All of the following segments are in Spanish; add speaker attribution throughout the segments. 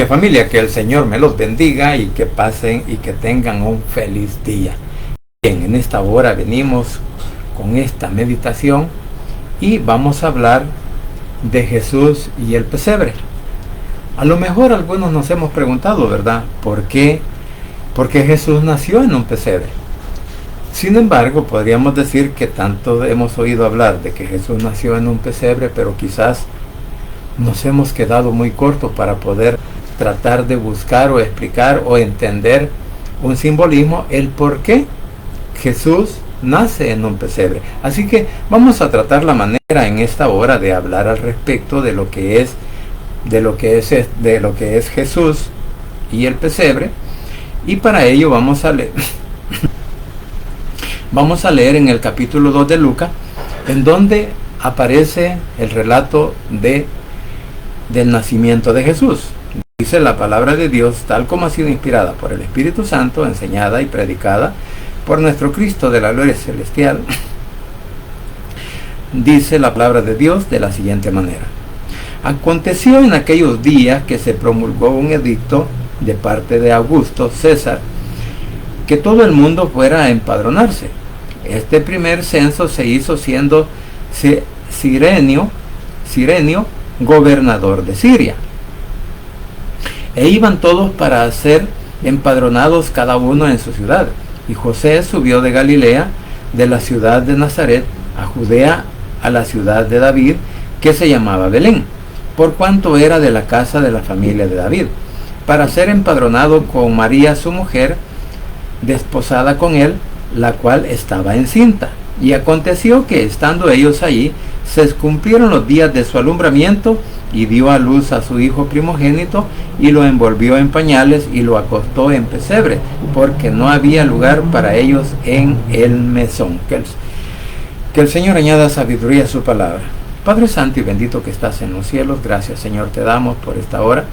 Speaker 1: Familia, que el Señor me los bendiga y que pasen y que tengan un feliz día. Bien, en esta hora venimos con esta meditación y vamos a hablar de Jesús y el pesebre. A lo mejor algunos nos hemos preguntado, ¿verdad? ¿Por qué Jesús nació en un pesebre? Sin embargo, podríamos decir que tanto hemos oído hablar de que Jesús nació en un pesebre, pero quizás nos hemos quedado muy cortos para poder tratar de buscar o explicar o entender un simbolismo, el por qué Jesús nace en un pesebre. Así que vamos a tratar la manera en esta hora de hablar al respecto de lo que es Jesús y el pesebre, y para ello vamos a leer en el capítulo 2 de Lucas, en donde aparece el relato del nacimiento de Jesús. Dice la palabra de Dios, tal como ha sido inspirada por el Espíritu Santo, enseñada y predicada por nuestro Cristo de la gloria celestial. Dice la palabra de Dios de la siguiente manera: aconteció en aquellos días que se promulgó un edicto de parte de Augusto César, que todo el mundo fuera a empadronarse. Este primer censo se hizo siendo Cirenio gobernador de Siria. E iban todos para ser empadronados cada uno en su ciudad. Y José subió de Galilea, de la ciudad de Nazaret, a Judea, a la ciudad de David, que se llamaba Belén, por cuanto era de la casa de la familia de David, para ser empadronado con María su mujer, desposada con él, la cual estaba encinta. Y aconteció que, estando ellos allí, se cumplieron los días de su alumbramiento, y dio a luz a su hijo primogénito, y lo envolvió en pañales, y lo acostó en pesebre, porque no había lugar para ellos en el mesón. Que el Señor añada sabiduría a su palabra. Padre Santo y bendito que estás en los cielos, gracias, Señor, te damos por esta hora.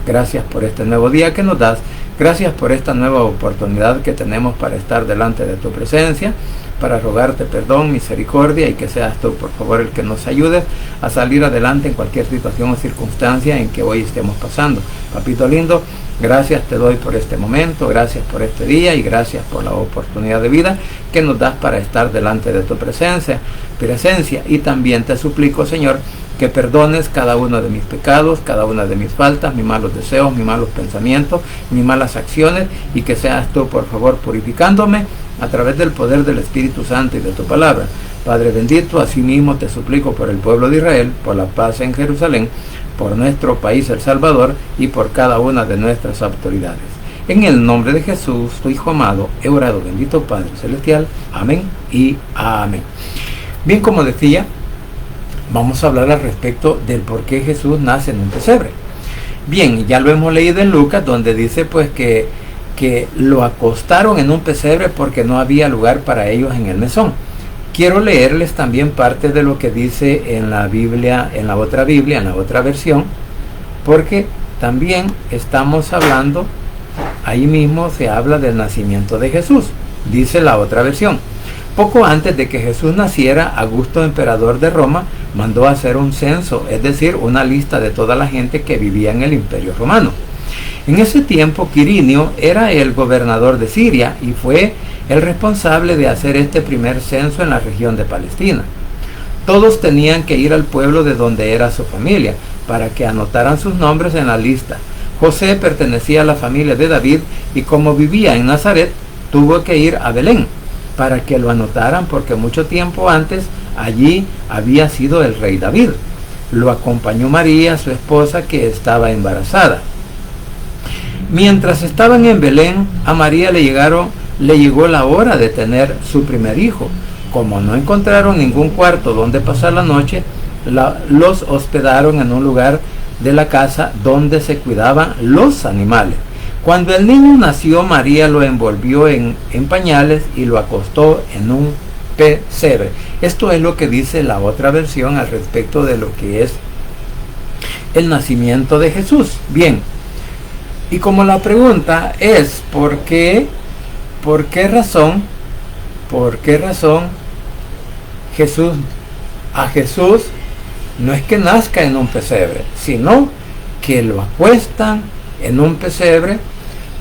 Speaker 1: Gracias por este nuevo día que nos das. Gracias por esta nueva oportunidad que tenemos para estar delante de tu presencia, para rogarte perdón, misericordia, y que seas tú, por favor, el que nos ayude a salir adelante en cualquier situación o circunstancia en que hoy estemos pasando. Papito lindo, gracias te doy por este momento, gracias por este día y gracias por la oportunidad de vida que nos das para estar delante de tu presencia. Y también te suplico, Señor, que perdones cada uno de mis pecados, cada una de mis faltas, mis malos deseos, mis malos pensamientos, mis malas acciones, y que seas tú, por favor, purificándome a través del poder del Espíritu Santo y de tu palabra. Padre bendito, asimismo te suplico por el pueblo de Israel, por la paz en Jerusalén, por nuestro país El Salvador y por cada una de nuestras autoridades. En el nombre de Jesús, tu Hijo amado, he orado, bendito Padre Celestial. Amén y amén. Bien, como decía, vamos a hablar al respecto del por qué Jesús nace en un pesebre. Bien, ya lo hemos leído en Lucas, donde dice pues que lo acostaron en un pesebre porque no había lugar para ellos en el mesón. Quiero leerles también parte de lo que dice en la Biblia, en la otra versión, porque también estamos hablando, ahí mismo se habla del nacimiento de Jesús. Dice la otra versión: poco antes de que Jesús naciera, Augusto, emperador de Roma, mandó hacer un censo, es decir, una lista de toda la gente que vivía en el Imperio Romano. En ese tiempo, Quirinio era el gobernador de Siria y fue el responsable de hacer este primer censo en la región de Palestina. Todos tenían que ir al pueblo de donde era su familia para que anotaran sus nombres en la lista. José pertenecía a la familia de David y como vivía en Nazaret, tuvo que ir a Belén para que lo anotaran, porque mucho tiempo antes allí había sido el rey David. Lo acompañó María, su esposa, que estaba embarazada. Mientras estaban en Belén, a María le llegó la hora de tener su primer hijo. Como no encontraron ningún cuarto donde pasar la noche, los hospedaron en un lugar de la casa donde se cuidaban los animales. Cuando el niño nació, María lo envolvió en pañales y lo acostó en un pesebre. Esto es lo que dice la otra versión al respecto de lo que es el nacimiento de Jesús. Bien, y como la pregunta es ¿por qué razón Jesús no es que nazca en un pesebre, sino que lo acuestan en un pesebre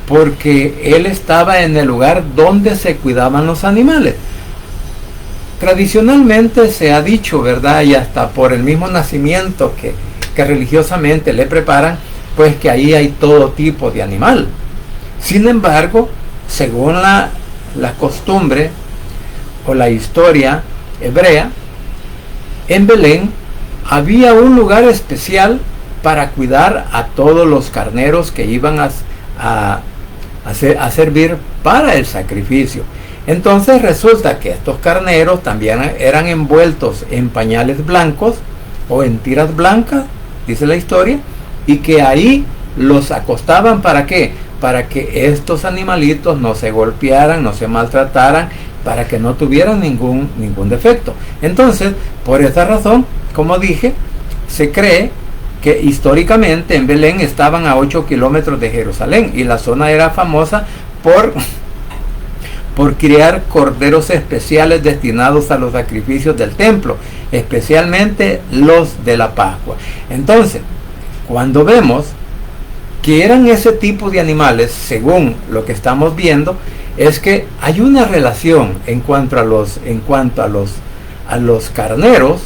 Speaker 1: porque él estaba en el lugar donde se cuidaban los animales. Tradicionalmente se ha dicho, ¿verdad? Y hasta por el mismo nacimiento que religiosamente le preparan, pues que ahí hay todo tipo de animal. Sin embargo, según la costumbre o la historia hebrea, en Belén había un lugar especial para cuidar a todos los carneros que iban a servir para el sacrificio. Entonces resulta que estos carneros también eran envueltos en pañales blancos o en tiras blancas, dice la historia, y que ahí los acostaban. ¿Para qué? Para que estos animalitos no se golpearan, no se maltrataran, para que no tuvieran ningún defecto. Entonces, por esta razón, como dije, se cree que históricamente en Belén estaban a 8 kilómetros de Jerusalén, y la zona era famosa por criar corderos especiales destinados a los sacrificios del templo, especialmente los de la Pascua. Entonces, cuando vemos que eran ese tipo de animales, según lo que estamos viendo, es que hay una relación en cuanto a los carneros,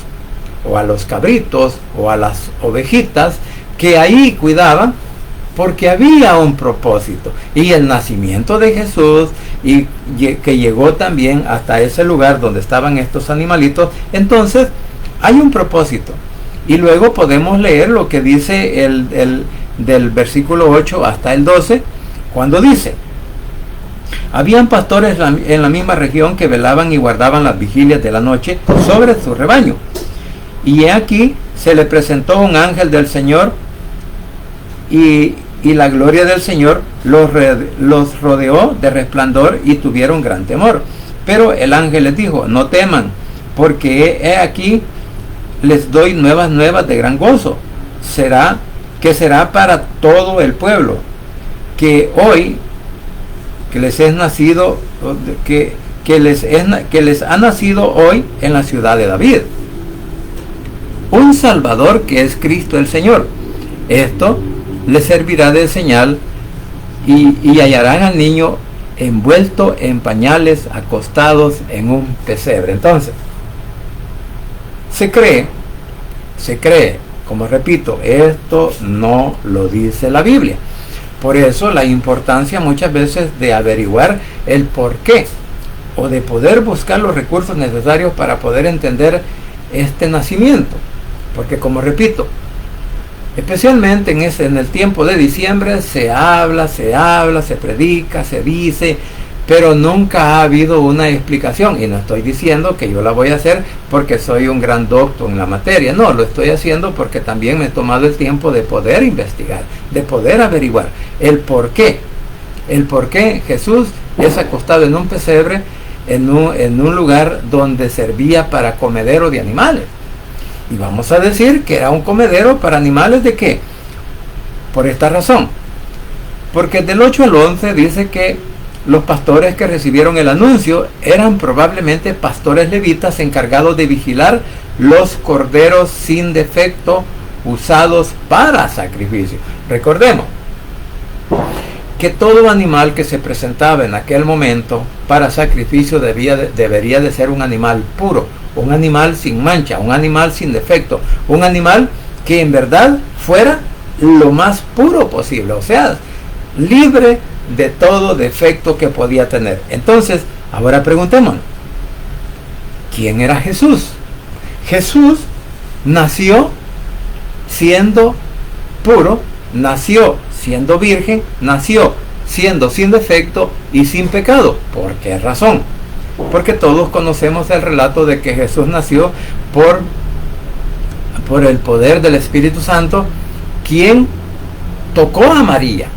Speaker 1: o a los cabritos, o a las ovejitas, que ahí cuidaban, porque había un propósito. Y el nacimiento de Jesús, y que llegó también hasta ese lugar donde estaban estos animalitos, entonces hay un propósito. Y luego podemos leer lo que dice del versículo 8 hasta el 12, cuando dice: habían pastores en la misma región que velaban y guardaban las vigilias de la noche sobre su rebaño. Y he aquí se le presentó un ángel del Señor, y la gloria del Señor los rodeó de resplandor, y tuvieron gran temor. Pero el ángel les dijo: no teman, porque he aquí les doy nuevas de gran gozo, que será para todo el pueblo, que hoy que les es nacido, que les ha nacido hoy en la ciudad de David un Salvador, que es Cristo el Señor. Esto les servirá de señal, y hallarán al niño envuelto en pañales, acostados en un pesebre. Entonces, se cree, como repito, esto no lo dice la Biblia. Por eso la importancia muchas veces de averiguar el por qué, o de poder buscar los recursos necesarios para poder entender este nacimiento. Porque, como repito, especialmente en el tiempo de diciembre se habla, se predica, se dice, pero nunca ha habido una explicación. Y no estoy diciendo que yo la voy a hacer porque soy un gran doctor en la materia. No, lo estoy haciendo porque también me he tomado el tiempo de poder investigar, de poder averiguar el por qué. El por qué Jesús es acostado en un pesebre, en un lugar donde servía para comedero de animales. Y vamos a decir que era un comedero para animales, ¿de qué? Por esta razón. Porque del 8 al 11 dice que los pastores que recibieron el anuncio eran probablemente pastores levitas encargados de vigilar los corderos sin defecto usados para sacrificio. Recordemos que todo animal que se presentaba en aquel momento para sacrificio debería de ser un animal puro, un animal sin mancha, un animal sin defecto, un animal que en verdad fuera lo más puro posible, o sea, libre de todo defecto que podía tener. Entonces, ahora preguntémonos, ¿quién era Jesús? Jesús nació siendo puro, nació siendo virgen, nació siendo sin defecto y sin pecado. ¿Por qué razón? Porque todos conocemos el relato de que Jesús nació por el poder del Espíritu Santo, quien tocó a María,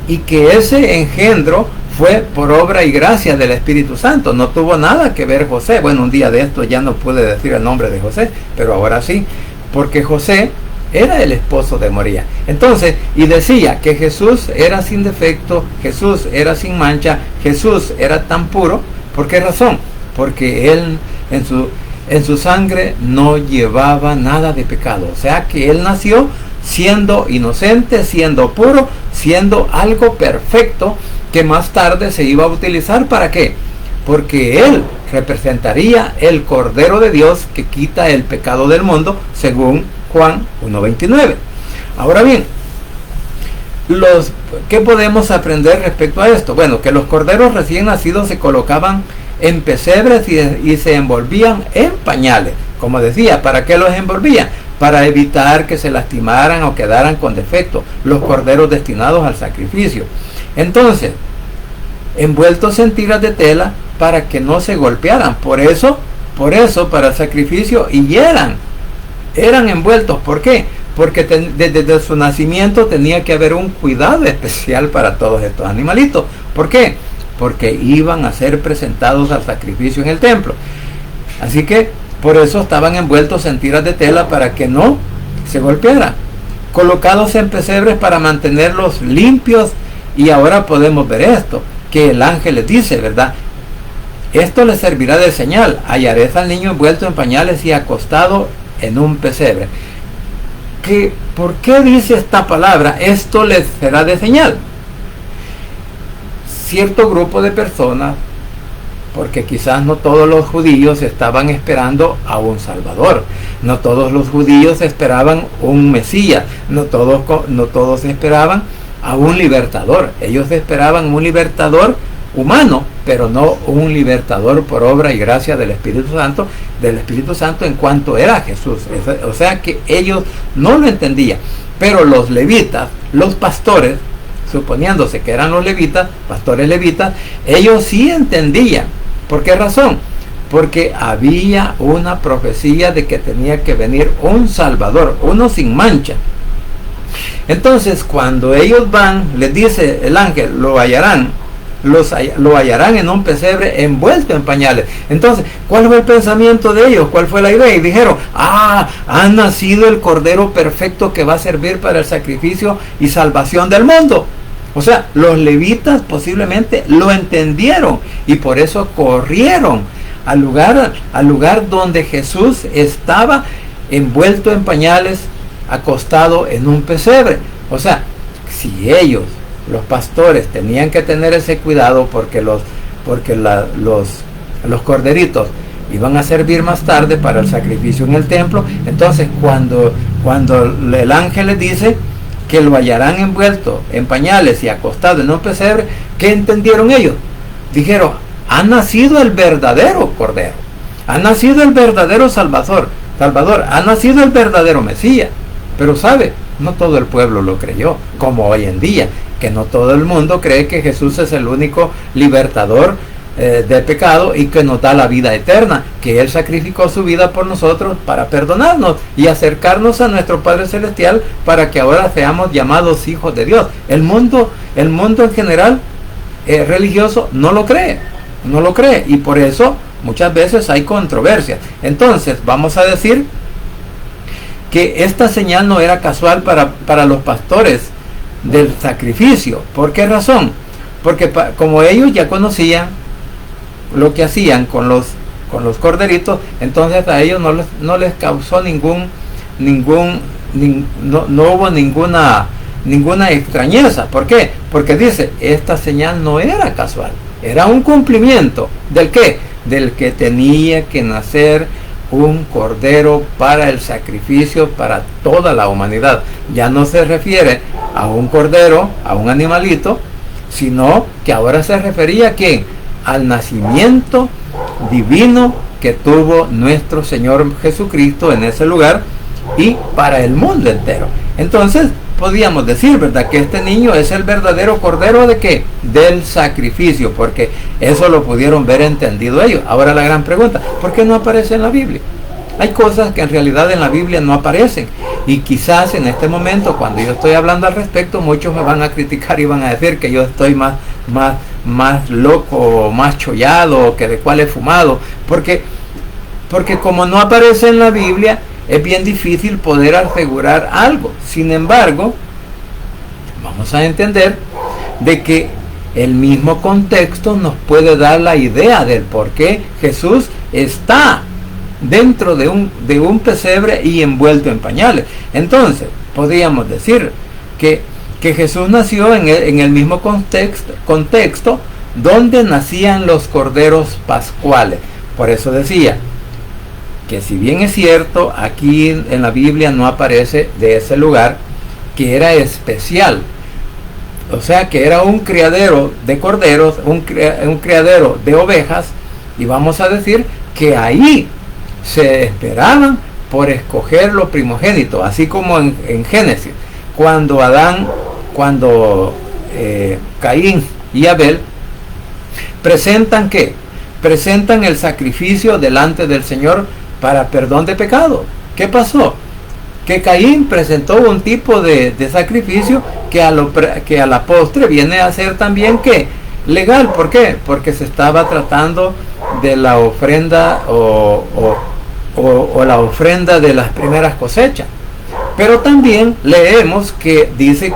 Speaker 1: y que ese engendro fue por obra y gracia del Espíritu Santo. No tuvo nada que ver José. Bueno, un día de esto ya no pude decir el nombre de José, pero ahora sí, porque José era el esposo de María. Entonces, y decía que Jesús era sin defecto, Jesús era sin mancha, Jesús era tan puro. ¿Por qué razón? Porque él en su sangre no llevaba nada de pecado. O sea que él nació siendo inocente, siendo puro, siendo algo perfecto que más tarde se iba a utilizar. ¿Para qué? Porque él representaría el Cordero de Dios que quita el pecado del mundo, según Juan 1:29. Ahora bien, ¿qué podemos aprender respecto a esto? Bueno, que los corderos recién nacidos se colocaban en pesebres y se envolvían en pañales. Como decía, ¿para qué los envolvían? Para evitar que se lastimaran o quedaran con defecto los corderos destinados al sacrificio. Entonces, envueltos en tiras de tela para que no se golpearan. Por eso para el sacrificio y eran envueltos. ¿Por qué? Porque desde su nacimiento tenía que haber un cuidado especial para todos estos animalitos. ¿Por qué? Porque iban a ser presentados al sacrificio en el templo. Así que por eso estaban envueltos en tiras de tela para que no se golpearan. Colocados en pesebres para mantenerlos limpios. Y ahora podemos ver esto, que el ángel les dice, ¿verdad? Esto les servirá de señal. Hallaréis al niño envuelto en pañales y acostado en un pesebre. ¿Por qué dice esta palabra? Esto les será de señal. Cierto grupo de personas, porque quizás no todos los judíos estaban esperando a un Salvador, no todos los judíos esperaban un Mesías, no todos esperaban a un libertador. Ellos esperaban un libertador humano, pero no un libertador por obra y gracia del Espíritu Santo en cuanto era Jesús. O sea que ellos no lo entendían. Pero los levitas, los pastores, suponiéndose que eran los levitas, pastores levitas, ellos sí entendían. ¿Por qué razón? Porque había una profecía de que tenía que venir un Salvador, uno sin mancha. Entonces, cuando ellos van, les dice el ángel, lo hallarán en un pesebre envuelto en pañales. Entonces, ¿cuál fue el pensamiento de ellos? ¿Cuál fue la idea? Y dijeron, ha nacido el Cordero perfecto que va a servir para el sacrificio y salvación del mundo. O sea, los levitas posiblemente lo entendieron y por eso corrieron al lugar donde Jesús estaba envuelto en pañales, acostado en un pesebre. O sea, si ellos, los pastores, tenían que tener ese cuidado porque los corderitos iban a servir más tarde para el sacrificio en el templo, entonces cuando el ángel les dice que lo hallarán envuelto en pañales y acostado en un pesebre, ¿qué entendieron ellos? Dijeron, ha nacido el verdadero Cordero, ha nacido el verdadero Salvador, ha nacido el verdadero Mesías. Pero sabe, no todo el pueblo lo creyó, como hoy en día, que no todo el mundo cree que Jesús es el único libertador del pecado y que nos da la vida eterna, que Él sacrificó su vida por nosotros para perdonarnos y acercarnos a nuestro Padre Celestial para que ahora seamos llamados hijos de Dios. El mundo en general religioso no lo cree y por eso muchas veces hay controversias. Entonces vamos a decir que esta señal no era casual para los pastores del sacrificio. ¿Por qué razón? Porque como ellos ya conocían lo que hacían con los corderitos, entonces a ellos no les causó no hubo ninguna extrañeza. ¿Por qué? Porque dice, esta señal no era casual, era un cumplimiento. ¿Del qué? Del que tenía que nacer un cordero para el sacrificio para toda la humanidad. Ya no se refiere a un cordero, a un animalito, sino que ahora se refería a ¿quién? Al nacimiento divino que tuvo nuestro Señor Jesucristo en ese lugar y para el mundo entero. Entonces podíamos decir, ¿verdad?, que este niño es el verdadero Cordero ¿de qué? Del sacrificio, porque eso lo pudieron ver entendido ellos. Ahora la gran pregunta, ¿por qué no aparece en la Biblia? Hay cosas que en realidad en la Biblia no aparecen, y quizás en este momento, cuando yo estoy hablando al respecto, muchos me van a criticar y van a decir que yo estoy más loco, más chollado, que de cuál he fumado, porque como no aparece en la Biblia, es bien difícil poder asegurar algo. Sin embargo, vamos a entender de que el mismo contexto nos puede dar la idea del por qué Jesús está dentro de un pesebre y envuelto en pañales. Entonces, podríamos decir que Jesús nació en el mismo contexto donde nacían los corderos pascuales. Por eso decía que, si bien es cierto, aquí en la Biblia no aparece de ese lugar, que era especial, o sea, que era un criadero de corderos, un criadero de ovejas, y vamos a decir que ahí se esperaban por escoger lo primogénito, así como en Génesis, cuando Caín y Abel presentan ¿qué? Presentan el sacrificio delante del Señor para perdón de pecado. ¿Qué pasó? Que Caín presentó un tipo de sacrificio que a la postre viene a ser también ¿qué? Legal. ¿Por qué? Porque se estaba tratando de la ofrenda o la ofrenda de las primeras cosechas. Pero también leemos que dice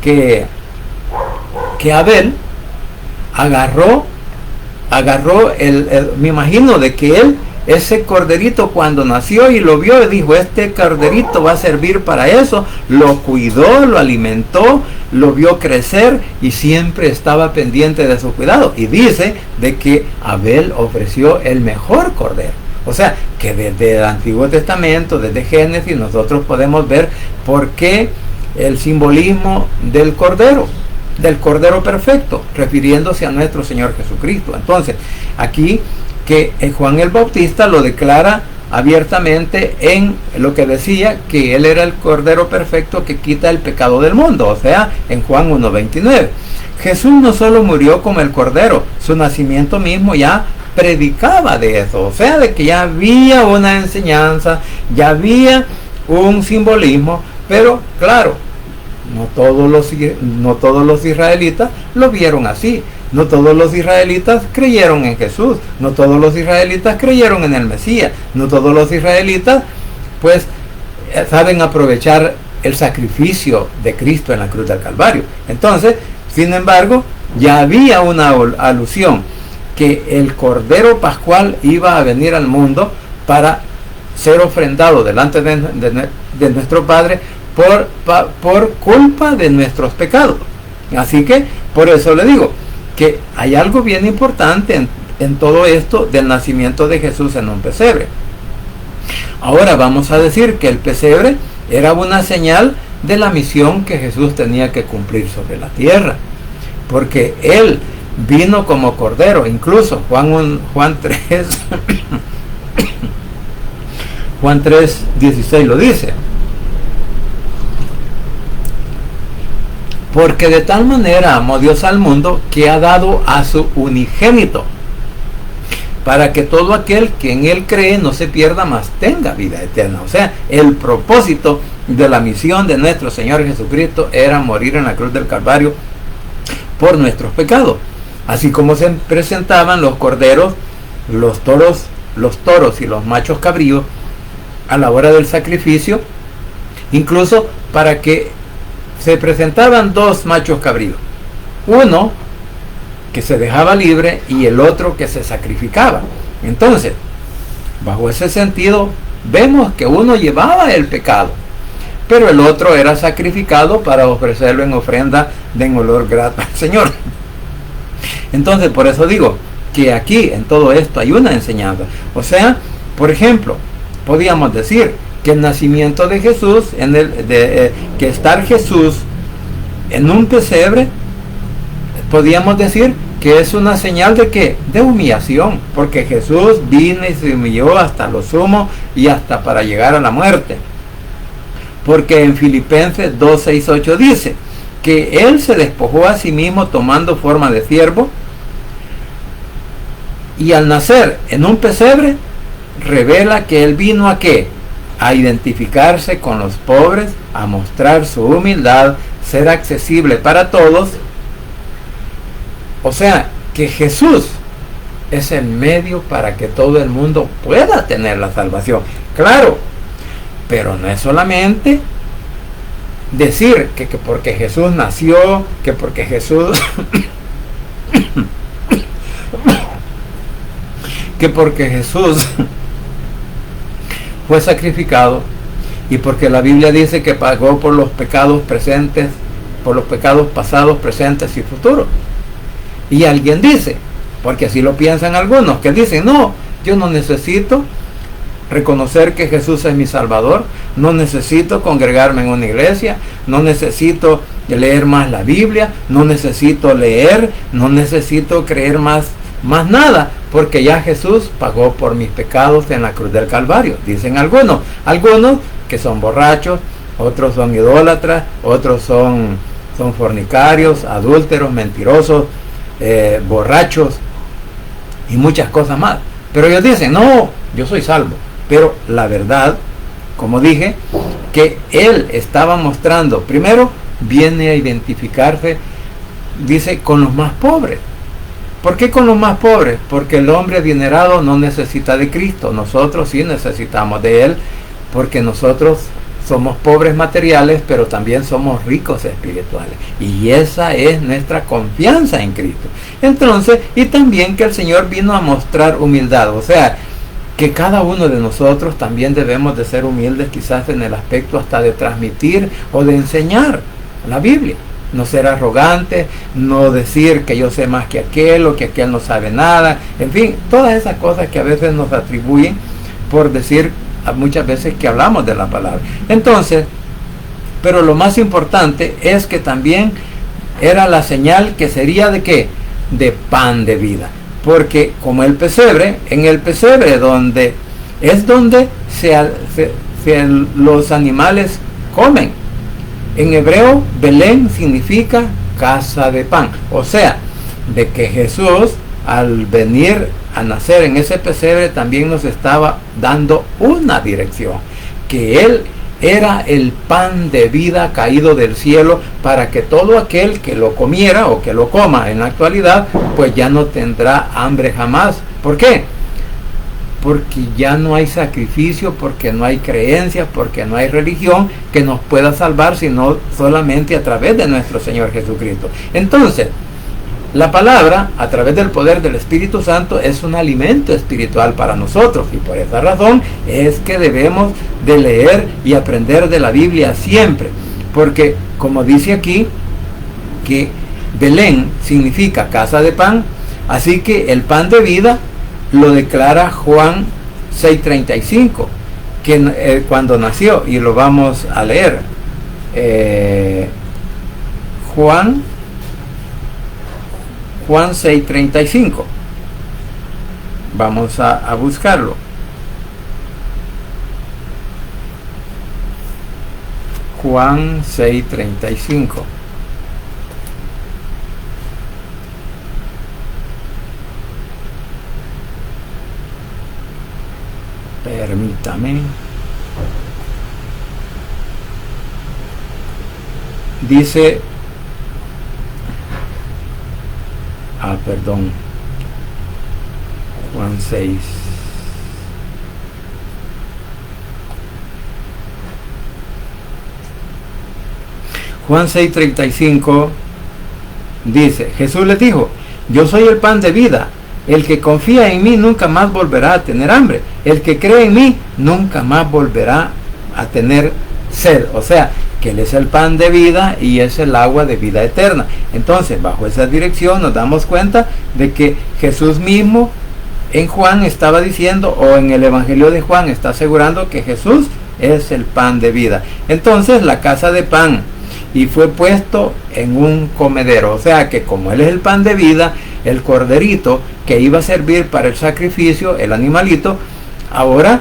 Speaker 1: que Abel agarró me imagino de que él, ese corderito, cuando nació y lo vio, y dijo, este corderito va a servir para eso, lo cuidó, lo alimentó, lo vio crecer y siempre estaba pendiente de su cuidado. Y dice de que Abel ofreció el mejor cordero. O sea, que desde el Antiguo Testamento, desde Génesis, nosotros podemos ver por qué el simbolismo del cordero perfecto, refiriéndose a nuestro Señor Jesucristo. Entonces, aquí que Juan el Bautista lo declara abiertamente en lo que decía que él era el cordero perfecto que quita el pecado del mundo, o sea, en Juan 1:29. Jesús no solo murió como el cordero, su nacimiento mismo ya predicaba de eso, o sea, de que ya había una enseñanza, ya había un simbolismo, pero claro, no todos los israelitas lo vieron así. No todos los israelitas creyeron en Jesús. No todos los israelitas creyeron en el Mesías. No todos los israelitas, pues, saben aprovechar el sacrificio de Cristo en la cruz del Calvario. Entonces, sin embargo, ya había una alusión que el Cordero Pascual iba a venir al mundo para ser ofrendado delante de nuestro Padre por culpa de nuestros pecados. Así que, por eso le digo que hay algo bien importante en todo esto del nacimiento de Jesús en un pesebre. Ahora vamos a decir que el pesebre era una señal de la misión que Jesús tenía que cumplir sobre la tierra, porque Él vino como cordero. Incluso Juan 3 Juan 3:16 lo dice: porque de tal manera amó Dios al mundo que ha dado a su unigénito, para que todo aquel que en Él cree no se pierda, mas tenga vida eterna. O sea, el propósito de la misión de nuestro Señor Jesucristo era morir en la cruz del Calvario por nuestros pecados. Así como se presentaban los corderos, los toros y los machos cabríos a la hora del sacrificio, incluso para que se presentaban dos machos cabríos, uno que se dejaba libre y el otro que se sacrificaba. Entonces, bajo ese sentido, vemos que uno llevaba el pecado, pero el otro era sacrificado para ofrecerlo en ofrenda de olor grato al Señor. Entonces, por eso digo que aquí en todo esto hay una enseñanza. O sea, por ejemplo, podríamos decir que el nacimiento de Jesús, que estar Jesús en un pesebre, podríamos decir que es una señal de ¿qué? De humillación, porque Jesús vino y se humilló hasta lo sumo y hasta para llegar a la muerte. Porque en Filipenses 2:6-8 dice que Él se despojó a sí mismo tomando forma de siervo, y al nacer en un pesebre revela que Él vino a ¿qué? A identificarse con los pobres, a mostrar su humildad, ser accesible para todos. O sea, que Jesús es el medio para que todo el mundo pueda tener la salvación. Claro, pero no es solamente decir que porque Jesús nació, que porque Jesús que porque Jesús fue sacrificado, y porque la Biblia dice que pagó por los pecados presentes, por los pecados pasados, presentes y futuros. Y alguien dice, porque así lo piensan algunos, que dicen, no, yo no necesito reconocer que Jesús es mi Salvador, no necesito congregarme en una iglesia, no necesito leer más la Biblia, no necesito leer, no necesito creer más nada, porque ya Jesús pagó por mis pecados en la cruz del Calvario, dicen algunos que son borrachos, otros son idólatras, otros son fornicarios, adúlteros, mentirosos, borrachos y muchas cosas más. Pero ellos dicen, no, yo soy salvo. Pero la verdad, como dije, que él estaba mostrando, primero viene a identificarse, dice, con los más pobres. ¿Por qué con los más pobres? Porque el hombre adinerado no necesita de Cristo, nosotros sí necesitamos de él, porque nosotros somos pobres materiales, pero también somos ricos espirituales. Y esa es nuestra confianza en Cristo. Entonces, y también que el Señor vino a mostrar humildad. O sea, que cada uno de nosotros también debemos de ser humildes, quizás en el aspecto hasta de transmitir o de enseñar la Biblia. No ser arrogante, no decir que yo sé más que aquel o que aquel no sabe nada. En fin, todas esas cosas que a veces nos atribuyen por decir muchas veces que hablamos de la palabra. Entonces, pero lo más importante es que también era la señal que sería de ¿qué? De pan de vida. Porque como el pesebre, en el pesebre donde los animales comen. En hebreo, Belén significa casa de pan. O sea, de que Jesús al venir a nacer en ese pesebre también nos estaba dando una dirección, que Él era el pan de vida caído del cielo para que todo aquel que lo comiera o que lo coma en la actualidad, pues ya no tendrá hambre jamás. ¿Por qué? Porque ya no hay sacrificio, porque no hay creencia, porque no hay religión que nos pueda salvar, sino solamente a través de nuestro Señor Jesucristo. Entonces, la palabra, a través del poder del Espíritu Santo, es un alimento espiritual para nosotros, y por esa razón es que debemos de leer y aprender de la Biblia siempre, porque como dice aquí, que Belén significa casa de pan, así que el pan de vida lo declara Juan 6:35, que cuando nació, y lo vamos a leer, Juan 6:35. Vamos a buscarlo. Juan 6:35. Permítame. Dice, perdón, Juan 6. Juan 6:35 dice, Jesús les dijo, yo soy el pan de vida, el que confía en mí nunca más volverá a tener hambre, el que cree en mí nunca más volverá a tener sed. O sea, que Él es el pan de vida y es el agua de vida eterna. Entonces, bajo esa dirección nos damos cuenta de que Jesús mismo en Juan estaba diciendo, o en el Evangelio de Juan está asegurando que Jesús es el pan de vida. Entonces, la casa de pan, y fue puesto en un comedero. O sea que como Él es el pan de vida, el corderito que iba a servir para el sacrificio, el animalito, ahora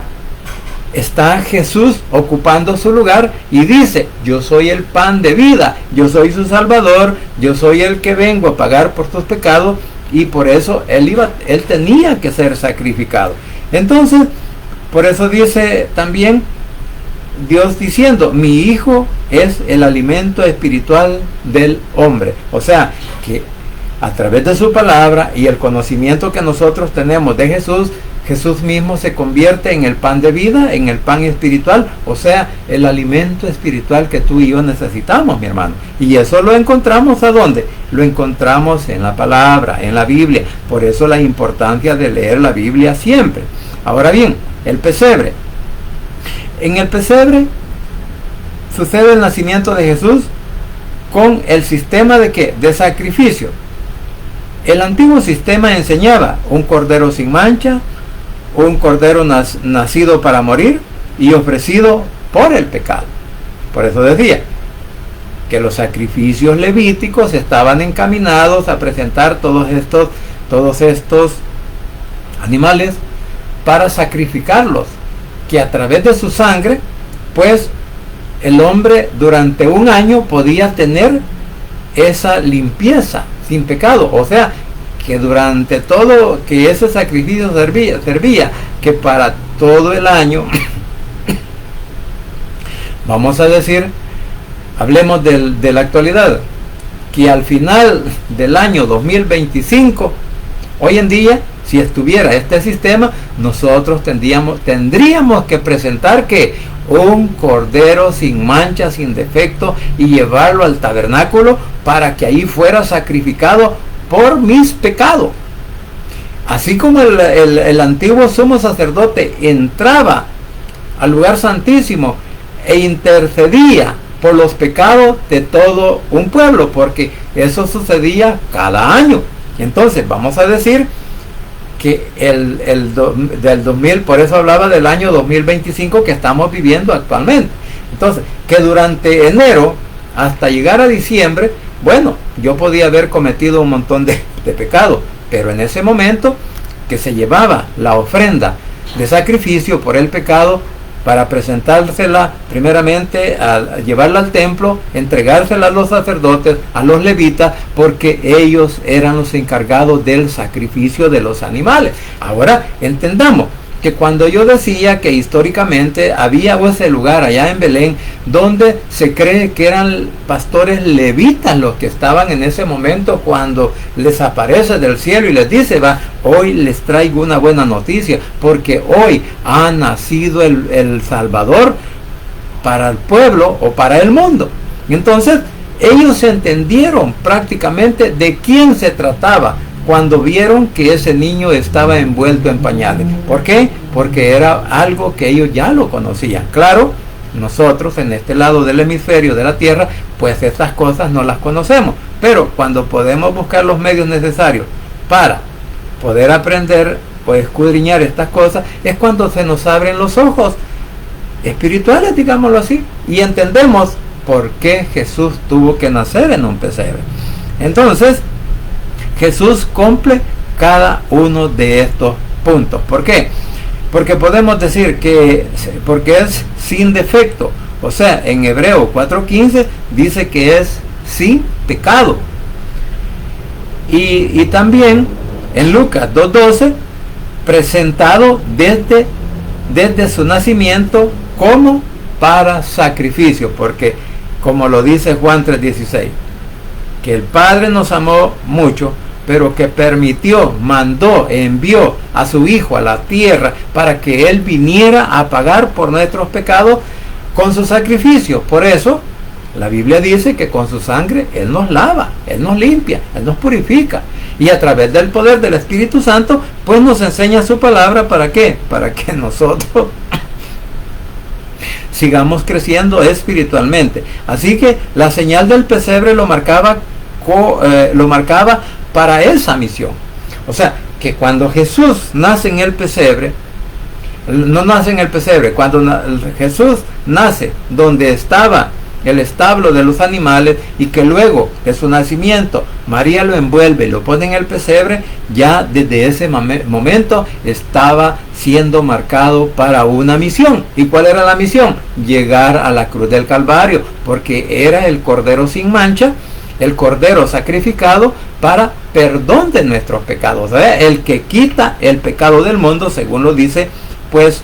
Speaker 1: está Jesús ocupando su lugar y dice, yo soy el pan de vida, yo soy su Salvador, yo soy el que vengo a pagar por tus pecados, y por eso él tenía que ser sacrificado. Entonces, por eso dice también Dios diciendo, mi hijo es el alimento espiritual del hombre. O sea, que a través de su palabra y el conocimiento que nosotros tenemos de Jesús, Jesús mismo se convierte en el pan de vida, en el pan espiritual, o sea, el alimento espiritual que tú y yo necesitamos, mi hermano. Y eso lo encontramos ¿a dónde? Lo encontramos en la palabra, en la Biblia. Por eso la importancia de leer la Biblia siempre. Ahora bien, el pesebre. En el pesebre sucede el nacimiento de Jesús con el sistema de ¿qué? De sacrificio. El antiguo sistema enseñaba un cordero sin mancha, un cordero nacido para morir y ofrecido por el pecado. Por eso decía que los sacrificios levíticos estaban encaminados a presentar todos estos animales para sacrificarlos, que a través de su sangre, pues el hombre durante un año podía tener esa limpieza sin pecado. O sea, que durante todo, que ese sacrificio servía que para todo el año, vamos a decir, hablemos de la actualidad, que al final del año 2025, hoy en día, si estuviera este sistema, nosotros tendríamos que presentar que un cordero sin mancha, sin defecto, y llevarlo al tabernáculo para que ahí fuera sacrificado por mis pecados. Así como el antiguo sumo sacerdote entraba al lugar santísimo e intercedía por los pecados de todo un pueblo, porque eso sucedía cada año. Entonces vamos a decir que del 2000, por eso hablaba del año 2025 que estamos viviendo actualmente. Entonces, que durante enero hasta llegar a diciembre, bueno, yo podía haber cometido un montón de pecados, pero en ese momento que se llevaba la ofrenda de sacrificio por el pecado, para presentársela primeramente, a llevarla al templo, entregársela a los sacerdotes, a los levitas, porque ellos eran los encargados del sacrificio de los animales. Ahora entendamos que cuando yo decía que históricamente había ese lugar allá en Belén donde se cree que eran pastores levitas los que estaban en ese momento, cuando les aparece del cielo y les dice, hoy les traigo una buena noticia, porque hoy ha nacido el Salvador para el pueblo o para el mundo. Entonces ellos entendieron prácticamente de quién se trataba cuando vieron que ese niño estaba envuelto en pañales. ¿Por qué? Porque era algo que ellos ya lo conocían. Claro, nosotros en este lado del hemisferio de la Tierra, pues estas cosas no las conocemos. Pero cuando podemos buscar los medios necesarios para poder aprender o escudriñar estas cosas, es cuando se nos abren los ojos espirituales, digámoslo así, y entendemos por qué Jesús tuvo que nacer en un pesebre. Entonces, Jesús cumple cada uno de estos puntos. ¿Por qué? Porque podemos decir que porque es sin defecto. O sea, en Hebreo 4:15 dice que es sin pecado. Y también en Lucas 2:12, presentado desde su nacimiento como para sacrificio. Porque, como lo dice Juan 3:16, que el Padre nos amó mucho, pero que permitió, mandó, envió a su Hijo a la tierra para que Él viniera a pagar por nuestros pecados con su sacrificio. Por eso la Biblia dice que con su sangre Él nos lava, Él nos limpia, Él nos purifica, y a través del poder del Espíritu Santo pues nos enseña su palabra. ¿Para qué? Para que nosotros sigamos creciendo espiritualmente. Así que la señal del pesebre lo marcaba para esa misión. O sea, que cuando Jesús nace en el pesebre, no nace en el pesebre, cuando Jesús nace donde estaba el establo de los animales, y que luego de su nacimiento María lo envuelve y lo pone en el pesebre, ya desde ese momento estaba siendo marcado para una misión. ¿Y cuál era la misión? Llegar a la cruz del Calvario, porque era el cordero sin mancha, el cordero sacrificado para perdón de nuestros pecados, el que quita el pecado del mundo, según lo dice pues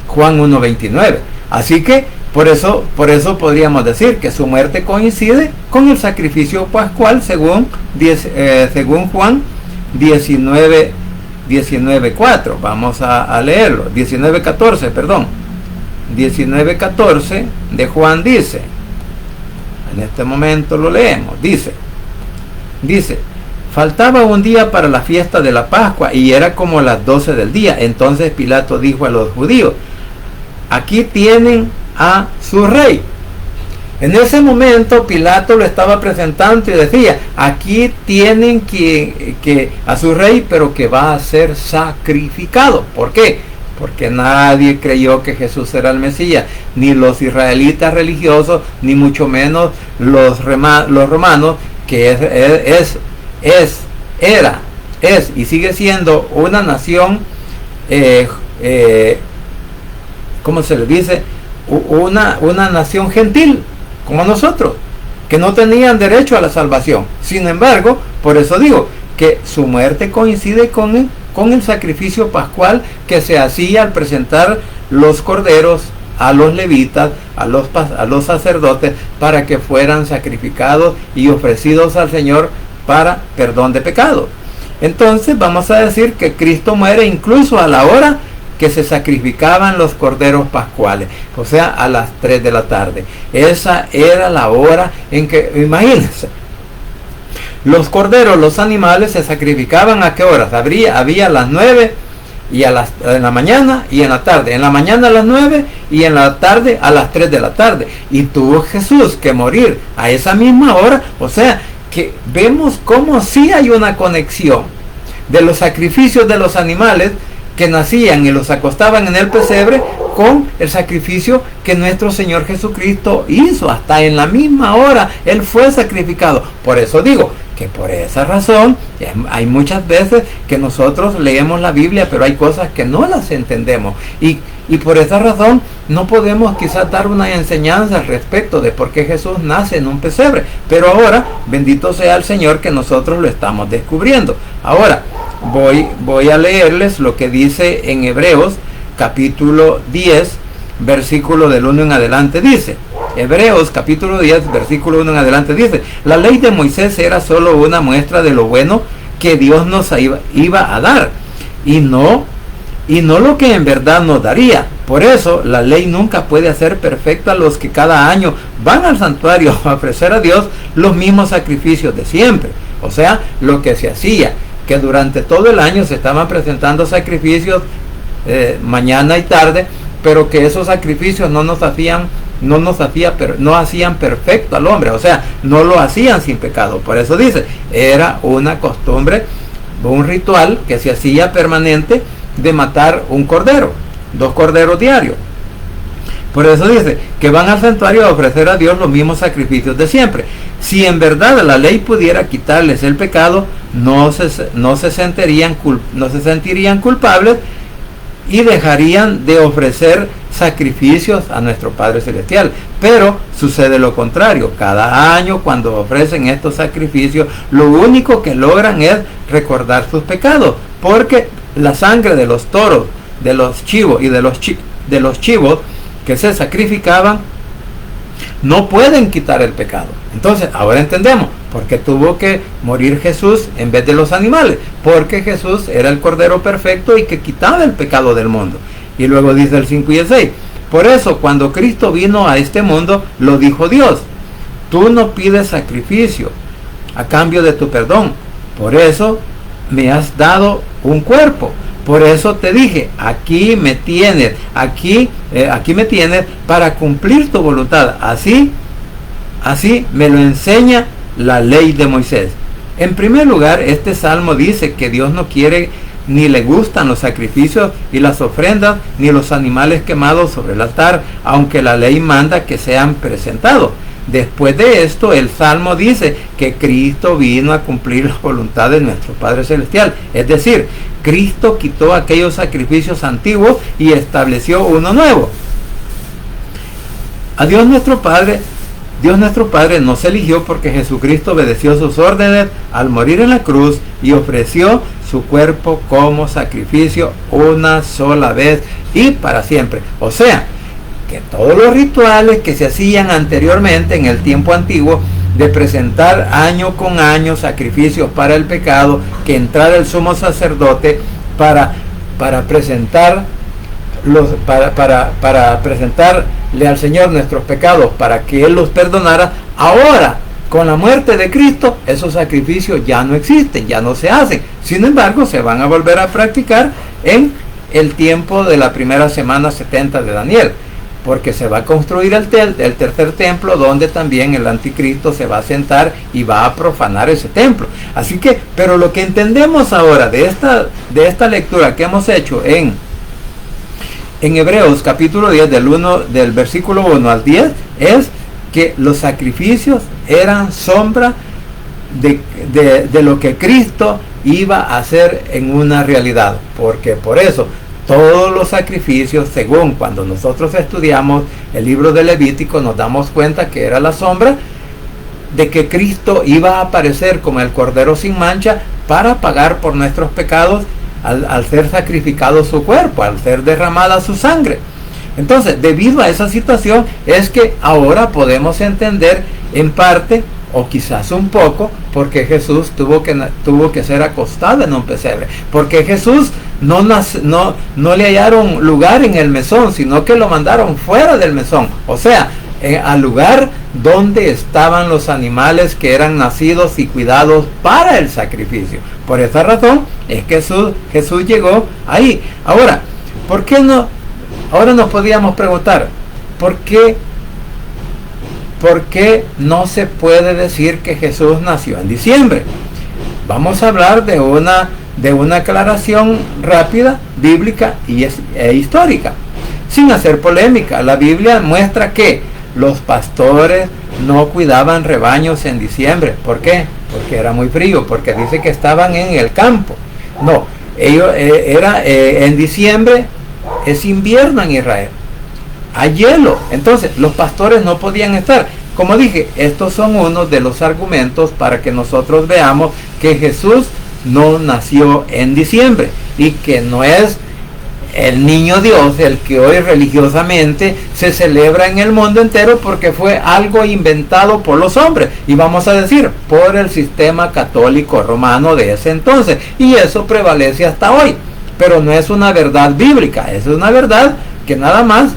Speaker 1: Juan 1:29. Así que por eso podríamos decir que su muerte coincide con el sacrificio pascual, según Juan 19:4. Vamos a leerlo. 19:14, perdón. 19:14 de Juan dice, en este momento lo leemos, dice, faltaba un día para la fiesta de la Pascua y era como las 12 del día. Entonces Pilato dijo a los judíos, aquí tienen a su rey. En ese momento Pilato lo estaba presentando y decía, aquí tienen que a su rey, pero que va a ser sacrificado. ¿Por qué? Porque nadie creyó que Jesús era el Mesías, ni los israelitas religiosos, ni mucho menos los romanos, que era y sigue siendo una nación, ¿cómo se le dice? Una nación gentil, como nosotros, que no tenían derecho a la salvación. Sin embargo, por eso digo que su muerte coincide con el sacrificio pascual que se hacía al presentar los corderos a los levitas, a los sacerdotes, para que fueran sacrificados y ofrecidos al Señor para perdón de pecados. Entonces vamos a decir que Cristo muere incluso a la hora que se sacrificaban los corderos pascuales, o sea, a las 3 de la tarde. Esa era la hora en que, imagínense, los corderos, los animales se sacrificaban ¿a qué horas? Había a las 9 y en la mañana y en la tarde. En la mañana a las 9 y en la tarde a las 3 de la tarde. Y tuvo Jesús que morir a esa misma hora. O sea, que vemos cómo sí hay una conexión de los sacrificios de los animales que nacían y los acostaban en el pesebre con el sacrificio que nuestro Señor Jesucristo hizo. Hasta en la misma hora Él fue sacrificado. Por eso digo que por esa razón hay muchas veces que nosotros leemos la Biblia, pero hay cosas que no las entendemos. Y por esa razón no podemos quizás dar una enseñanza al respecto de por qué Jesús nace en un pesebre. Pero ahora, bendito sea el Señor que nosotros lo estamos descubriendo. Ahora, voy a leerles lo que dice en Hebreos capítulo 10, versículo del 1 en adelante. Dice, Hebreos capítulo 10, versículo 1 en adelante dice, la ley de Moisés era solo una muestra de lo bueno que Dios nos iba a dar, y no lo que en verdad nos daría. Por eso la ley nunca puede hacer perfecta a los que cada año van al santuario a ofrecer a Dios los mismos sacrificios de siempre. O sea, lo que se hacía, que durante todo el año se estaban presentando sacrificios mañana y tarde, pero que esos sacrificios no hacían perfecto al hombre, o sea, no lo hacían sin pecado. Por eso dice, era una costumbre, un ritual que se hacía permanente de matar un cordero, 2 corderos diarios. Por eso dice que van al santuario a ofrecer a Dios los mismos sacrificios de siempre. Si en verdad la ley pudiera quitarles el pecado, no se sentirían culpables y dejarían de ofrecer sacrificios a nuestro Padre Celestial. Pero sucede lo contrario. Cada año cuando ofrecen estos sacrificios, lo único que logran es recordar sus pecados, porque la sangre de los toros, de los chivos y de los chivos que se sacrificaban no pueden quitar el pecado. Entonces ahora entendemos por qué tuvo que morir Jesús en vez de los animales, porque Jesús era el Cordero perfecto y que quitaba el pecado del mundo. Y luego dice el 5 y el 6, por eso cuando Cristo vino a este mundo, lo dijo Dios, tú no pides sacrificio a cambio de tu perdón, por eso me has dado un cuerpo. Por eso te dije, aquí me tienes para cumplir tu voluntad. Así me lo enseña la ley de Moisés. En primer lugar, este salmo dice que Dios no quiere ni le gustan los sacrificios y las ofrendas, ni los animales quemados sobre el altar, aunque la ley manda que sean presentados. Después de esto, el Salmo dice que Cristo vino a cumplir la voluntad de nuestro Padre Celestial. Es decir, Cristo quitó aquellos sacrificios antiguos y estableció uno nuevo. A Dios nuestro Padre nos eligió porque Jesucristo obedeció sus órdenes al morir en la cruz y ofreció su cuerpo como sacrificio una sola vez y para siempre. O sea, que todos los rituales que se hacían anteriormente en el tiempo antiguo de presentar año con año sacrificios para el pecado, que entrara el sumo sacerdote para presentarle al Señor nuestros pecados para que Él los perdonara. Ahora, con la muerte de Cristo, esos sacrificios ya no existen, ya no se hacen. Sin embargo, se van a volver a practicar en el tiempo de la primera semana 70 de Daniel. porque se va a construir el tercer templo, donde también el anticristo se va a sentar y va a profanar ese templo. Así que, pero lo que entendemos ahora de esta lectura que hemos hecho en Hebreos capítulo 10, del versículo 1 al 10, es que los sacrificios eran sombra de lo que Cristo iba a hacer en una realidad, porque por eso todos los sacrificios, según cuando nosotros estudiamos el libro de Levítico, nos damos cuenta que era la sombra de que Cristo iba a aparecer como el Cordero sin mancha para pagar por nuestros pecados al ser sacrificado su cuerpo, al ser derramada su sangre. Entonces, debido a esa situación, es que ahora podemos entender en parte, o quizás un poco, porque Jesús tuvo que ser acostado en un pesebre, porque Jesús no le hallaron lugar en el mesón, sino que lo mandaron fuera del mesón, o sea, al lugar donde estaban los animales que eran nacidos y cuidados para el sacrificio. Por esa razón es que Jesús llegó ahí. Ahora, ¿por qué no? Ahora nos podríamos preguntar, ¿por qué no se puede decir que Jesús nació en diciembre? Vamos a hablar de una aclaración rápida, bíblica e histórica, sin hacer polémica. La Biblia muestra que los pastores no cuidaban rebaños en diciembre. ¿Por qué? Porque era muy frío, porque dice que estaban en el campo. No, ellos en diciembre es invierno en Israel, hay hielo, entonces los pastores no podían estar. Como dije, estos son unos de los argumentos para que nosotros veamos que Jesús no nació en diciembre y que no es el niño Dios el que hoy religiosamente se celebra en el mundo entero, porque fue algo inventado por los hombres, y vamos a decir, por el sistema católico romano de ese entonces, y eso prevalece hasta hoy. Pero no es una verdad bíblica, es una verdad que nada más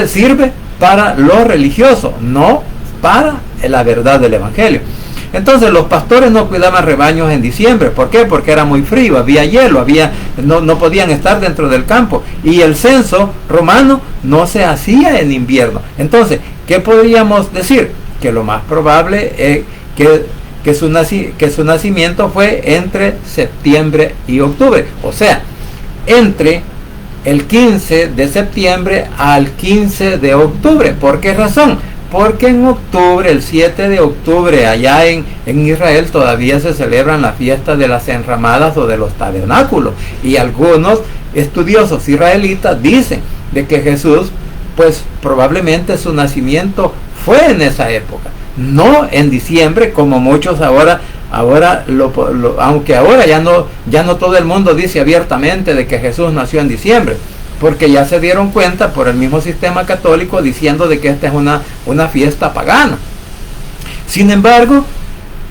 Speaker 1: sirve para lo religioso, no para la verdad del evangelio. Entonces los pastores no cuidaban rebaños en diciembre. ¿Por qué? Porque era muy frío, había hielo, no podían estar dentro del campo, y el censo romano no se hacía en invierno. Entonces, ¿qué podríamos decir? Que lo más probable es que su nacimiento fue entre septiembre y octubre, o sea, entre el 15 de septiembre al 15 de octubre. ¿Por qué razón? Porque en octubre, el 7 de octubre, allá en Israel todavía se celebran la fiesta de las enramadas o de los tabernáculos, y algunos estudiosos israelitas dicen de que Jesús, pues probablemente su nacimiento fue en esa época, no en diciembre, como muchos ahora aunque ahora ya no todo el mundo dice abiertamente de que Jesús nació en diciembre, porque ya se dieron cuenta por el mismo sistema católico diciendo de que esta es una fiesta pagana. Sin embargo,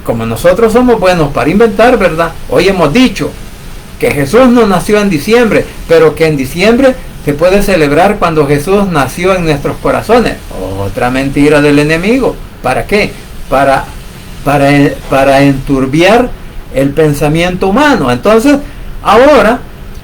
Speaker 1: como nosotros somos buenos para inventar, ¿verdad? Hoy hemos dicho que Jesús no nació en diciembre, pero que en diciembre se puede celebrar cuando Jesús nació en nuestros corazones. Otra mentira del enemigo. ¿Para qué? Para enturbiar el pensamiento humano. Entonces, ahora,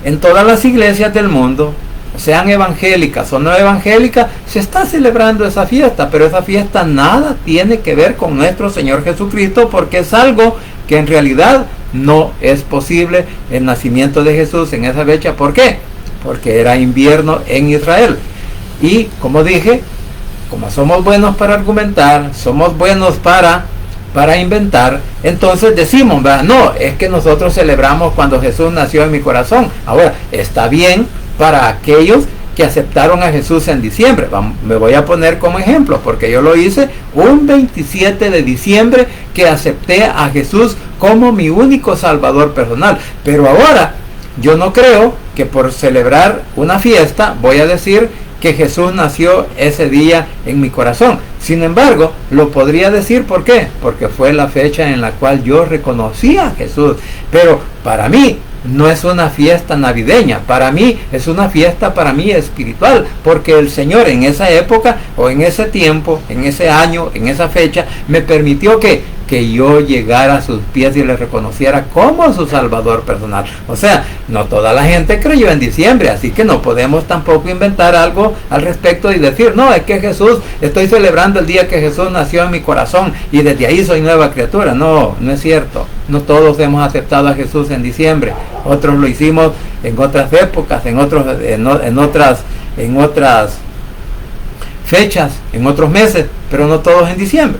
Speaker 1: en todas las iglesias del mundo, sean evangélicas o no evangélicas, se está celebrando esa fiesta, pero esa fiesta nada tiene que ver con nuestro Señor Jesucristo, porque es algo que en realidad no es posible el nacimiento de Jesús en esa fecha. ¿Por qué? Porque era invierno en Israel. Y como dije, como somos buenos para argumentar, somos buenos para inventar, entonces decimos, ¿verdad? No, es que nosotros celebramos cuando Jesús nació en mi corazón. Ahora, está bien para aquellos que aceptaron a Jesús en diciembre. Me voy a poner como ejemplo, porque yo lo hice un 27 de diciembre, que acepté a Jesús como mi único salvador personal. Pero ahora, yo no creo que por celebrar una fiesta voy a decir que Jesús nació ese día en mi corazón. Sin embargo, lo podría decir. ¿Por qué? Porque fue la fecha en la cual yo reconocí a Jesús. Pero para mí, no es una fiesta navideña, para mí es una fiesta para mí espiritual, porque el Señor en esa época o en ese tiempo, en ese año, en esa fecha, me permitió que yo llegara a sus pies y le reconociera como su Salvador personal. O sea, no toda la gente creyó en diciembre, así que no podemos tampoco inventar algo al respecto y decir, no, es que Jesús, estoy celebrando el día que Jesús nació en mi corazón y desde ahí soy nueva criatura. No, no es cierto. No todos hemos aceptado a Jesús en diciembre. Otros lo hicimos en otras épocas, en otras fechas, en otros meses, pero no todos en diciembre.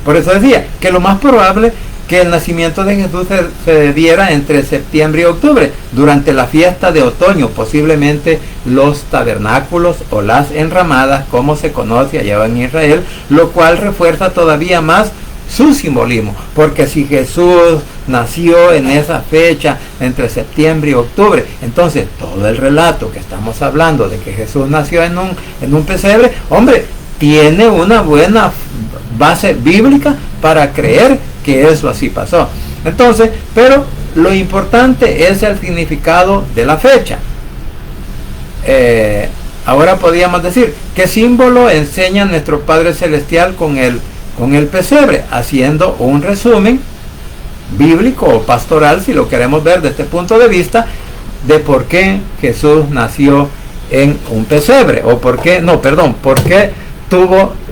Speaker 1: Por eso decía que lo más probable que el nacimiento de Jesús se diera entre septiembre y octubre, durante la fiesta de otoño, posiblemente los tabernáculos o las enramadas, como se conoce allá en Israel, lo cual refuerza todavía más su simbolismo, porque si Jesús nació en esa fecha entre septiembre y octubre, entonces todo el relato que estamos hablando de que Jesús nació en un pesebre, hombre, tiene una buena base bíblica para creer que eso así pasó. Entonces, pero lo importante es el significado de la fecha. Ahora podríamos decir, ¿qué símbolo enseña nuestro Padre Celestial con el pesebre? Haciendo un resumen bíblico o pastoral, si lo queremos ver desde este punto de vista, de por qué Jesús nació en un pesebre, o por qué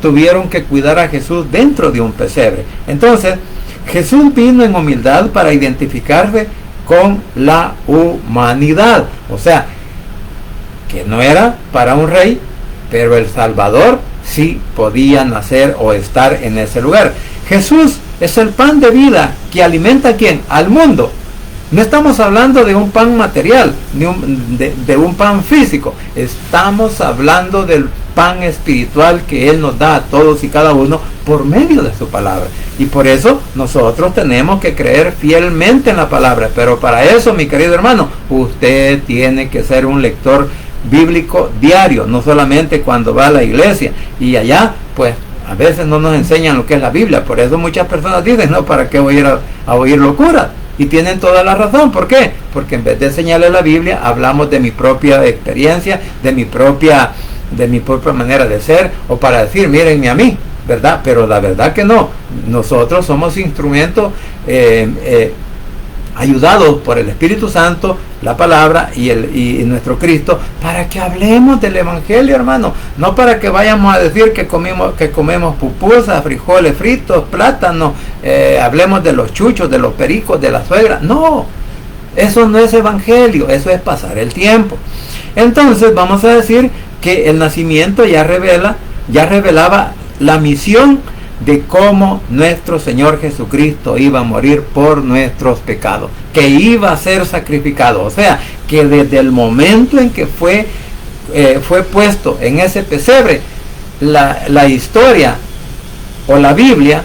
Speaker 1: tuvieron que cuidar a Jesús dentro de un pesebre. Entonces, Jesús vino en humildad para identificarse con la humanidad. O sea, que no era para un rey, pero el Salvador sí podía nacer o estar en ese lugar. Jesús es el pan de vida que alimenta ¿a quién? Al mundo. No estamos hablando de un pan material, ni de un pan físico. Estamos hablando del pan espiritual que Él nos da a todos y cada uno por medio de su palabra. Y por eso nosotros tenemos que creer fielmente en la palabra. Pero para eso, mi querido hermano, usted tiene que ser un lector bíblico diario, no solamente cuando va a la iglesia. Y allá, pues, a veces no nos enseñan lo que es la Biblia. Por eso muchas personas dicen, no, ¿para qué voy a ir a oír locuras? Y tienen toda la razón. ¿Por qué? Porque en vez de enseñarle la Biblia, hablamos de mi propia experiencia, de mi propia manera de ser, o para decir, mírenme a mí, ¿verdad? Pero la verdad que no. Nosotros somos instrumentos ayudados por el Espíritu Santo, la palabra y nuestro Cristo, para que hablemos del Evangelio, hermano. No para que vayamos a decir que comemos pupusas, frijoles fritos, plátanos, hablemos de los chuchos, de los pericos, de la suegra. No, eso no es Evangelio, eso es pasar el tiempo. Entonces vamos a decir que el nacimiento ya revelaba la misión de cómo nuestro Señor Jesucristo iba a morir por nuestros pecados, que iba a ser sacrificado. O sea, que desde el momento en que fue puesto en ese pesebre, la historia o la Biblia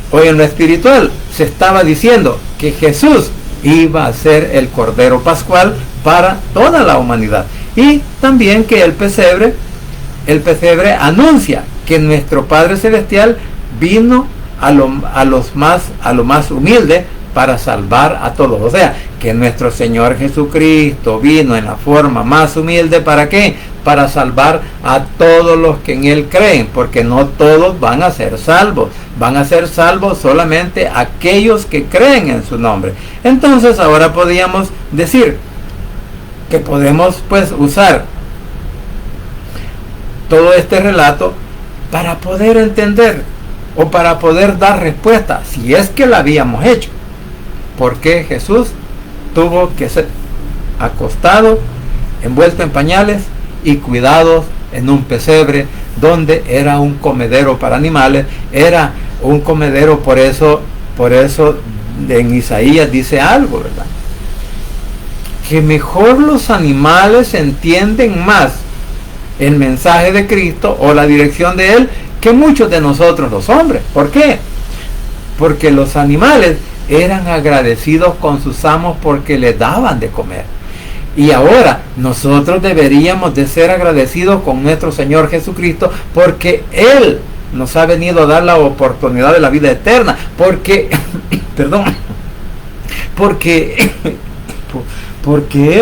Speaker 1: o en lo espiritual se estaba diciendo que Jesús iba a ser el Cordero Pascual para toda la humanidad. Y también que el pesebre anuncia que nuestro Padre Celestial vino a lo más humilde para salvar a todos. O sea, que nuestro Señor Jesucristo vino en la forma más humilde. ¿Para qué? Para salvar a todos los que en Él creen, porque no todos van a ser salvos. Van a ser salvos solamente aquellos que creen en su nombre. Entonces ahora podríamos decir que podemos pues usar todo este relato para poder entender o para poder dar respuesta, si es que la habíamos hecho, por qué Jesús tuvo que ser acostado, envuelto en pañales y cuidado en un pesebre, donde era un comedero para animales. Era un comedero, por eso en Isaías dice algo, ¿verdad? Que mejor los animales entienden más el mensaje de Cristo o la dirección de Él que muchos de nosotros los hombres. ¿Por qué? Porque los animales eran agradecidos con sus amos porque les daban de comer. Y ahora nosotros deberíamos de ser agradecidos con nuestro Señor Jesucristo, porque Él nos ha venido a dar la oportunidad de la vida eterna, porque porque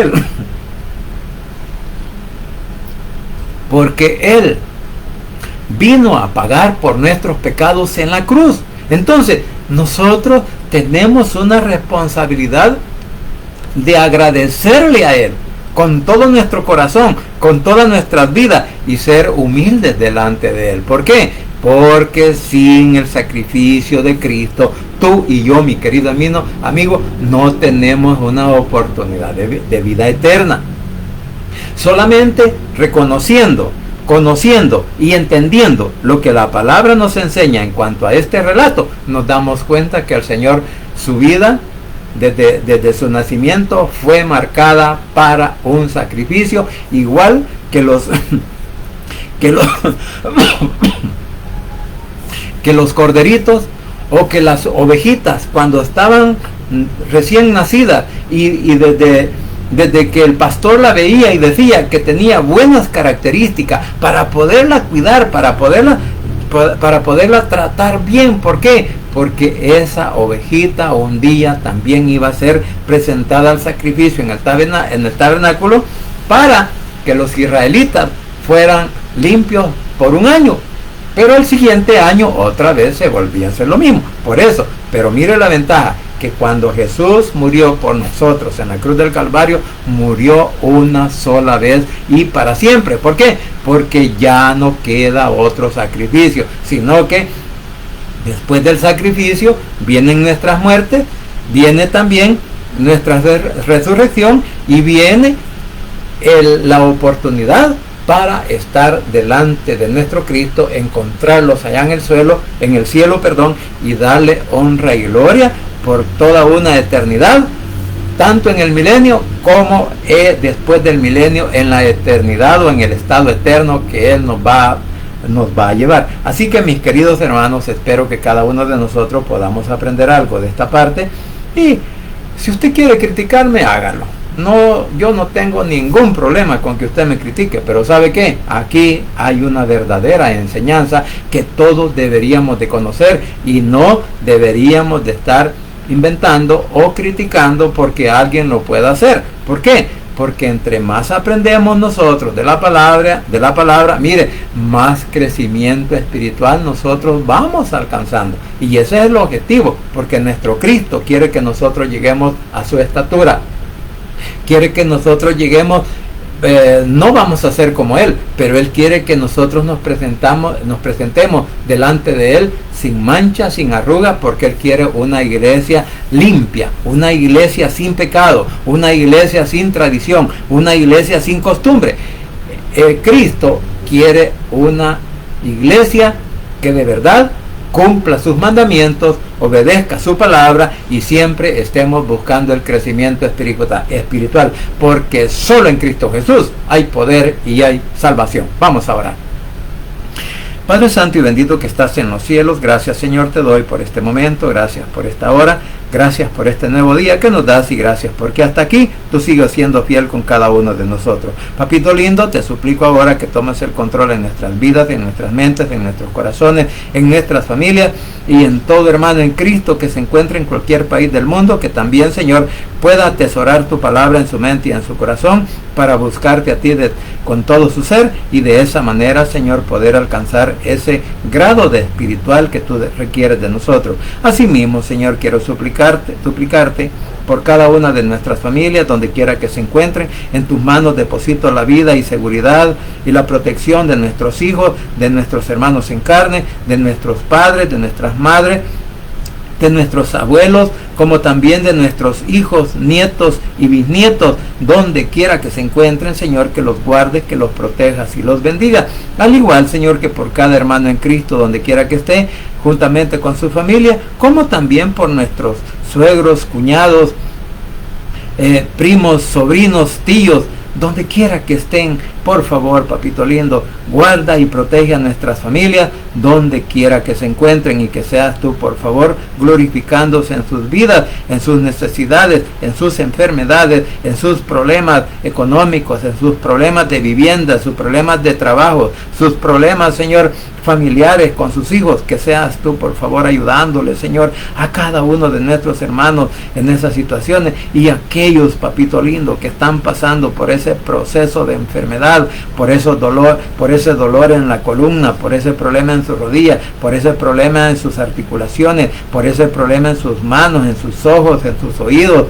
Speaker 1: Él vino a pagar por nuestros pecados en la cruz. Entonces, nosotros tenemos una responsabilidad de agradecerle a Él con todo nuestro corazón, con todas nuestras vidas, y ser humildes delante de Él. ¿Por qué? Porque sin el sacrificio de Cristo, tú y yo, mi querido amigo, no tenemos una oportunidad de vida eterna. Solamente reconociendo, conociendo y entendiendo lo que la palabra nos enseña en cuanto a este relato, nos damos cuenta que el Señor, su vida desde su nacimiento fue marcada para un sacrificio, igual que los que los corderitos o que las ovejitas cuando estaban recién nacidas, y desde que el pastor la veía y decía que tenía buenas características para poderla cuidar, para poderla tratar bien. ¿Por qué? Porque esa ovejita un día también iba a ser presentada al sacrificio en el tabernáculo, para que los israelitas fueran limpios por un año, pero el siguiente año otra vez se volvía a hacer lo mismo. Por eso, pero mire la ventaja, que cuando Jesús murió por nosotros en la cruz del Calvario, murió una sola vez y para siempre. ¿Por qué? Porque ya no queda otro sacrificio, sino que después del sacrificio vienen nuestras muertes, viene también nuestra resurrección, y viene la oportunidad para estar delante de nuestro Cristo, encontrarlos allá en el cielo, y darle honra y gloria por toda una eternidad, tanto en el milenio como después del milenio, en la eternidad o en el estado eterno que Él nos va a llevar. Así que, mis queridos hermanos, espero que cada uno de nosotros podamos aprender algo de esta parte, y si usted quiere criticarme, hágalo. Yo no tengo ningún problema con que usted me critique, pero ¿sabe qué? Aquí hay una verdadera enseñanza que todos deberíamos de conocer, y no deberíamos de estar inventando o criticando porque alguien lo pueda hacer. ¿Por qué? Porque entre más aprendemos nosotros de la palabra, mire, más crecimiento espiritual nosotros vamos alcanzando. Y ese es el objetivo, porque nuestro Cristo quiere que nosotros lleguemos a su estatura. Quiere que nosotros lleguemos, no vamos a ser como Él, pero Él quiere que nosotros nos presentemos delante de Él sin mancha, sin arruga, porque Él quiere una iglesia limpia, una iglesia sin pecado, una iglesia sin tradición, una iglesia sin costumbre. Cristo quiere una iglesia que de verdad cumpla sus mandamientos, obedezca su palabra, y siempre estemos buscando el crecimiento espiritual, porque solo en Cristo Jesús hay poder y hay salvación. Vamos a orar. Padre Santo y bendito que estás en los cielos, gracias, Señor, te doy por este momento, gracias por esta hora, gracias por este nuevo día que nos das, y gracias porque hasta aquí tú sigues siendo fiel con cada uno de nosotros. Papito lindo, te suplico ahora que tomes el control en nuestras vidas, en nuestras mentes, en nuestros corazones, en nuestras familias, y en todo hermano en Cristo que se encuentre en cualquier país del mundo, que también, Señor, pueda atesorar tu palabra en su mente y en su corazón, para buscarte a ti con todo su ser, y de esa manera, Señor, poder alcanzar ese grado de espiritual que tú requieres de nosotros. Asimismo, Señor, quiero suplicarte por cada una de nuestras familias, donde quiera que se encuentren. En tus manos deposito la vida y seguridad y la protección de nuestros hijos, de nuestros hermanos en carne, de nuestros padres, de nuestras madres, de nuestros abuelos, como también de nuestros hijos, nietos y bisnietos, donde quiera que se encuentren, Señor, que los guardes, que los protejas y los bendiga. Al igual, Señor, que por cada hermano en Cristo, donde quiera que esté, juntamente con su familia, como también por nuestros suegros, cuñados, primos, sobrinos, tíos, donde quiera que estén. Por favor, papito lindo, guarda y protege a nuestras familias, donde quiera que se encuentren, y que seas tú, por favor, glorificándose en sus vidas, en sus necesidades, en sus enfermedades, en sus problemas económicos, en sus problemas de vivienda, sus problemas de trabajo, sus problemas, Señor, familiares con sus hijos. Que seas tú, por favor, ayudándole, Señor, a cada uno de nuestros hermanos en esas situaciones, y aquellos, papito lindo, que están pasando por ese proceso de enfermedad, por ese dolor en la columna, por ese problema en su rodilla, por ese problema en sus articulaciones, por ese problema en sus manos, en sus ojos, en sus oídos,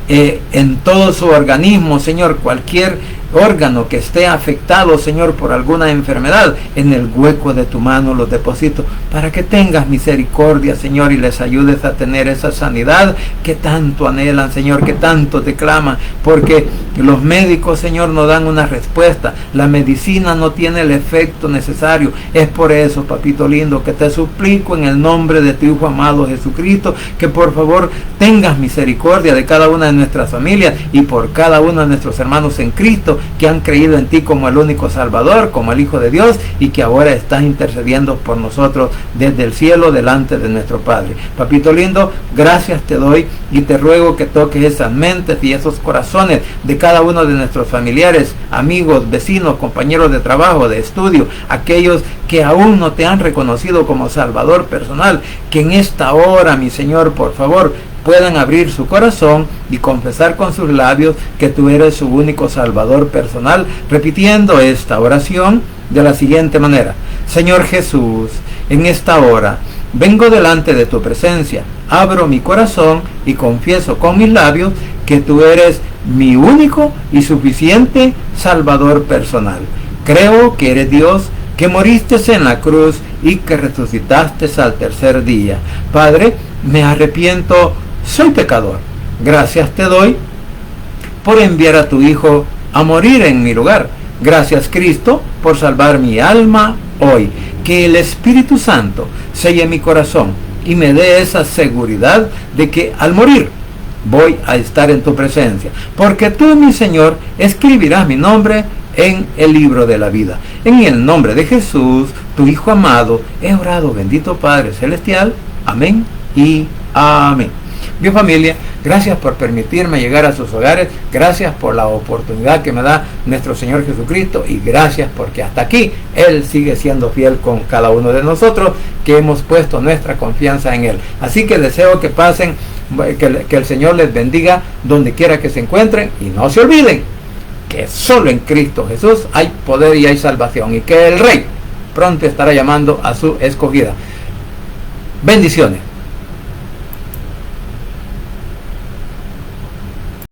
Speaker 1: en todo su organismo, Señor, cualquier órgano que esté afectado, Señor, por alguna enfermedad, en el hueco de tu mano los deposito, para que tengas misericordia, Señor, y les ayudes a tener esa sanidad que tanto anhelan, Señor, que tanto te claman, porque los médicos, Señor, no dan una respuesta, la medicina no tiene el efecto necesario. Es por eso, papito lindo, que te suplico en el nombre de tu Hijo amado Jesucristo, que por favor tengas misericordia de cada una de nuestras familias y por cada uno de nuestros hermanos en Cristo, que han creído en ti como el único Salvador, como el Hijo de Dios, y que ahora estás intercediendo por nosotros desde el cielo delante de nuestro Padre. Papito lindo, gracias te doy, y te ruego que toques esas mentes y esos corazones de cada uno de nuestros familiares, amigos, vecinos, compañeros de trabajo, de estudio, aquellos que aún no te han reconocido como Salvador personal, que en esta hora, mi Señor, por favor, puedan abrir su corazón y confesar con sus labios que tú eres su único Salvador personal, repitiendo esta oración de la siguiente manera: Señor Jesús, en esta hora vengo delante de tu presencia, abro mi corazón y confieso con mis labios que tú eres mi único y suficiente Salvador personal. Creo que eres Dios, que moriste en la cruz y que resucitaste al tercer día. Padre, me arrepiento, soy pecador. Gracias te doy por enviar a tu Hijo a morir en mi lugar. Gracias, Cristo, por salvar mi alma hoy. Que el Espíritu Santo selle mi corazón y me dé esa seguridad de que al morir voy a estar en tu presencia, porque tú, mi Señor, escribirás mi nombre en el libro de la vida. En el nombre de Jesús, tu Hijo amado, he orado, bendito Padre Celestial. Amén y amén. Mi familia, gracias por permitirme llegar a sus hogares, gracias por la oportunidad que me da nuestro Señor Jesucristo, y gracias porque hasta aquí Él sigue siendo fiel con cada uno de nosotros que hemos puesto nuestra confianza en Él. Así que deseo que pasen, que el Señor les bendiga donde quiera que se encuentren, y no se olviden que solo en Cristo Jesús hay poder y hay salvación, y que el Rey pronto estará llamando a su escogida. Bendiciones.